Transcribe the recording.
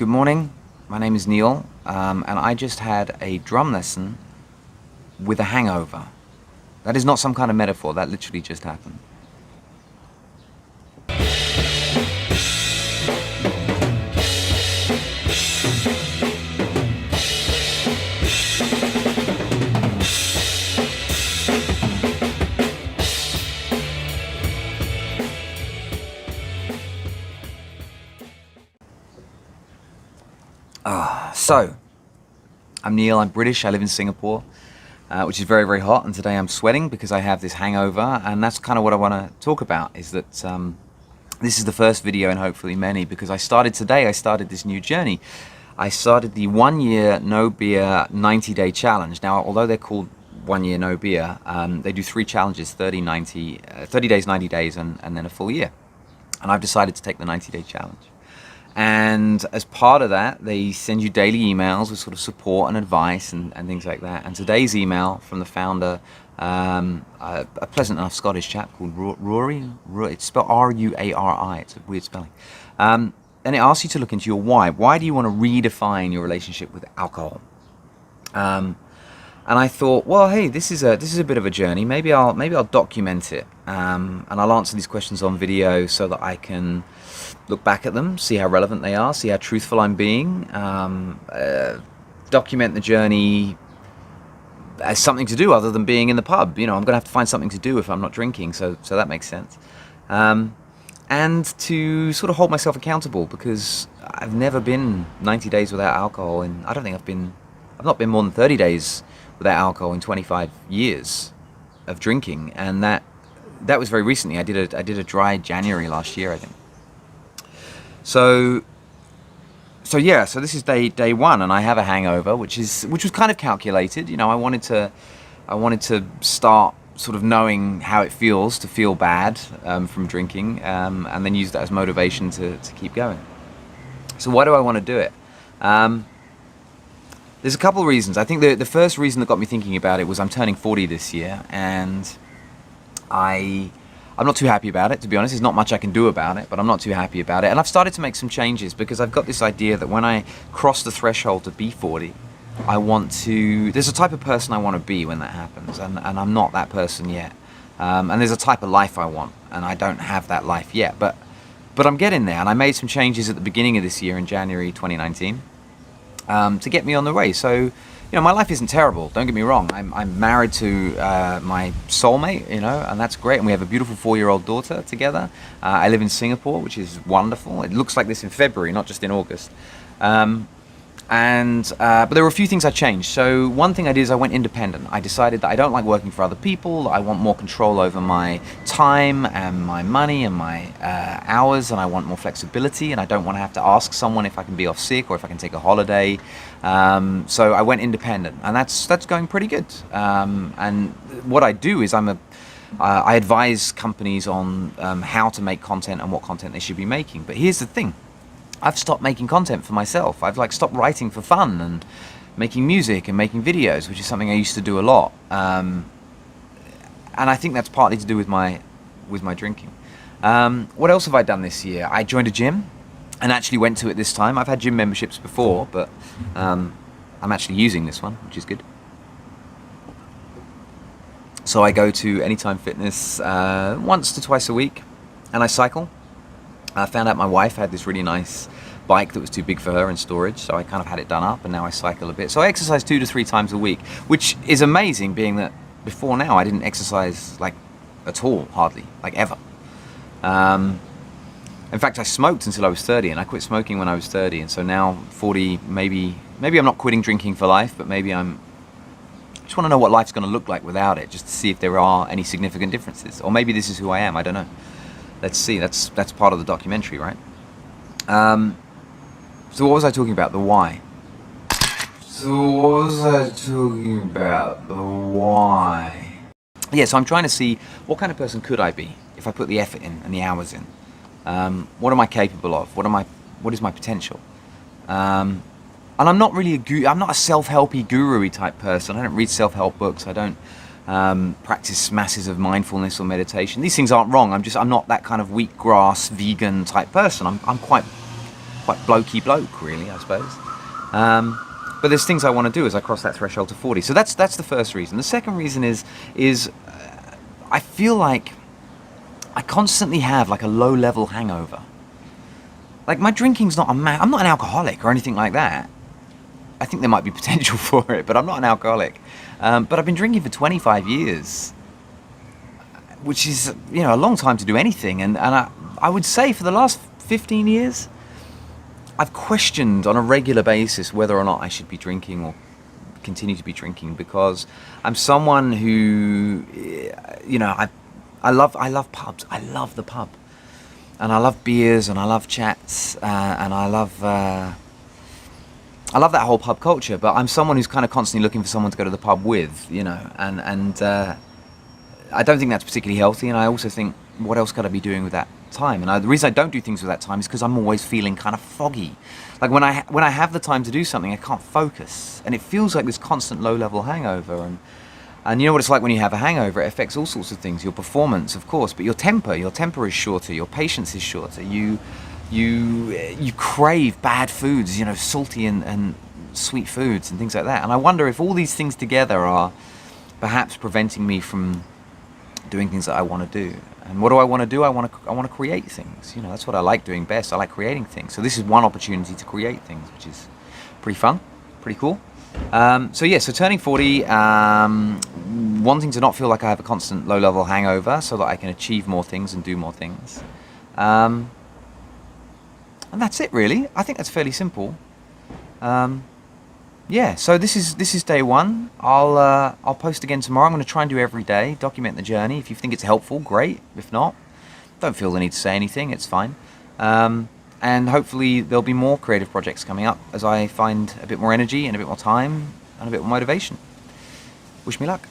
Good morning, my name is Neil, and I just had a drum lesson with a hangover. That is not some kind of metaphor, that literally just happened. So, I'm Neil, I'm British, I live in Singapore, which is very, very hot, and today I'm sweating because I have this hangover, and that's kind of what I want to talk about, is that this is the first video and hopefully many, because I started this new journey. I started the 1 year no beer 90-day challenge. Now, although they're called 1 year no beer, they do 3 challenges, 30 days, 90 days, and then a full year. And I've decided to take the 90-day challenge. And as part of that, they send you daily emails with sort of support and advice and things like that. And today's email from the founder, a pleasant enough Scottish chap called Rory. It's spelled R-U-A-R-I. It's a weird spelling. And it asks you to look into your why. Why do you want to redefine your relationship with alcohol? And I thought, well, hey, this is a bit of a journey. Maybe I'll document it, and I'll answer these questions on video so that I can look back at them, see how relevant they are, see how truthful I'm being, document the journey as something to do other than being in the pub. You know, I'm going to have to find something to do if I'm not drinking, so that makes sense. And to sort of hold myself accountable, because I've never been 90 days without alcohol, and I don't think I've not been more than 30 days without alcohol in 25 years of drinking, and that was very recently. I did a dry January last year, I think. So this is day one, and I have a hangover, which was kind of calculated. You know, I wanted to start sort of knowing how it feels to feel bad from drinking, and then use that as motivation to keep going. So why do I want to do it? There's a couple of reasons. I think the first reason that got me thinking about it was I'm turning 40 this year, and I'm not too happy about it, to be honest. There's not much I can do about it, but I'm not too happy about it. And I've started to make some changes because I've got this idea that when I cross the threshold to be 40, there's a type of person I want to be when that happens, and I'm not that person yet. And there's a type of life I want, and I don't have that life yet. But I'm getting there, and I made some changes at the beginning of this year in January 2019 to get me on the way. So, you know, my life isn't terrible, don't get me wrong. I'm married to my soulmate, you know, and that's great. And we have a beautiful 4-year-old daughter together. I live in Singapore, which is wonderful. It looks like this in February, not just in August. But there were a few things I changed. So one thing I did is I went independent. I decided that I don't like working for other people. I want more control over my time and my money and my hours, and I want more flexibility, and I don't want to have to ask someone if I can be off sick or if I can take a holiday. So I went independent, and that's going pretty good. And what I do is I advise companies on how to make content and what content they should be making. But here's the thing. I've stopped making content for myself. I've stopped writing for fun and making music and making videos, which is something I used to do a lot. And I think that's partly to do with my drinking. What else have I done this year? I joined a gym and actually went to it this time. I've had gym memberships before, but I'm actually using this one, which is good. So I go to Anytime Fitness once to twice a week, and I cycle. I found out my wife had this really nice bike that was too big for her in storage, so I kind of had it done up, and now I cycle a bit. So I exercise 2 to 3 times a week, which is amazing, being that before now I didn't exercise like at all, hardly, like ever. In fact, I smoked until I was 30, and I quit smoking when I was 30, and so now 40, maybe I'm not quitting drinking for life, but maybe I just want to know what life's going to look like without it, just to see if there are any significant differences, or maybe this is who I am. I don't know. Let's see. That's part of the documentary, right? So what was I talking about? The why. Yeah, so I'm trying to see what kind of person could I be if I put the effort in and the hours in. What am I capable of? What is my potential? And I'm not really I'm not a self-helpy guru-y type person. I don't read self-help books. I don't practice masses of mindfulness or meditation. These things aren't wrong. I'm not that kind of wheatgrass vegan type person. I'm quite quite blokey bloke, really, I suppose. But there's things I want to do as I cross that threshold to 40. So that's the first reason. The second reason is I feel like I constantly have like a low-level hangover. Like my drinking's not I'm not an alcoholic or anything like that. I think there might be potential for it, but I'm not an alcoholic. But I've been drinking for 25 years, which is, a long time to do anything. And I would say for the last 15 years, I've questioned on a regular basis whether or not I should be drinking or continue to be drinking, because I'm someone who, I love pubs. I love the pub, and I love beers, and I love chats, and I love that whole pub culture. But I'm someone who's kind of constantly looking for someone to go to the pub with, and I don't think that's particularly healthy. And I also think, what else could I be doing with that time? And the reason I don't do things with that time is because I'm always feeling kind of foggy. Like when I have the time to do something, I can't focus, and it feels like this constant low-level hangover. And you know what it's like when you have a hangover? It affects all sorts of things. Your performance, of course, but your temper is shorter. Your patience is shorter. You crave bad foods, salty and sweet foods and things like that. And I wonder if all these things together are perhaps preventing me from doing things that I want to do. And what do I want to do? I want to create things. That's what I like doing best. I like creating things. So this is one opportunity to create things, which is pretty fun, pretty cool. So turning 40, wanting to not feel like I have a constant low-level hangover, so that I can achieve more things and do more things. And that's it, really. I think that's fairly simple. So this is day one. I'll post again tomorrow. I'm going to try and do every day, document the journey. If you think it's helpful, great. If not, don't feel the need to say anything. It's fine. And hopefully there'll be more creative projects coming up as I find a bit more energy and a bit more time and a bit more motivation. Wish me luck.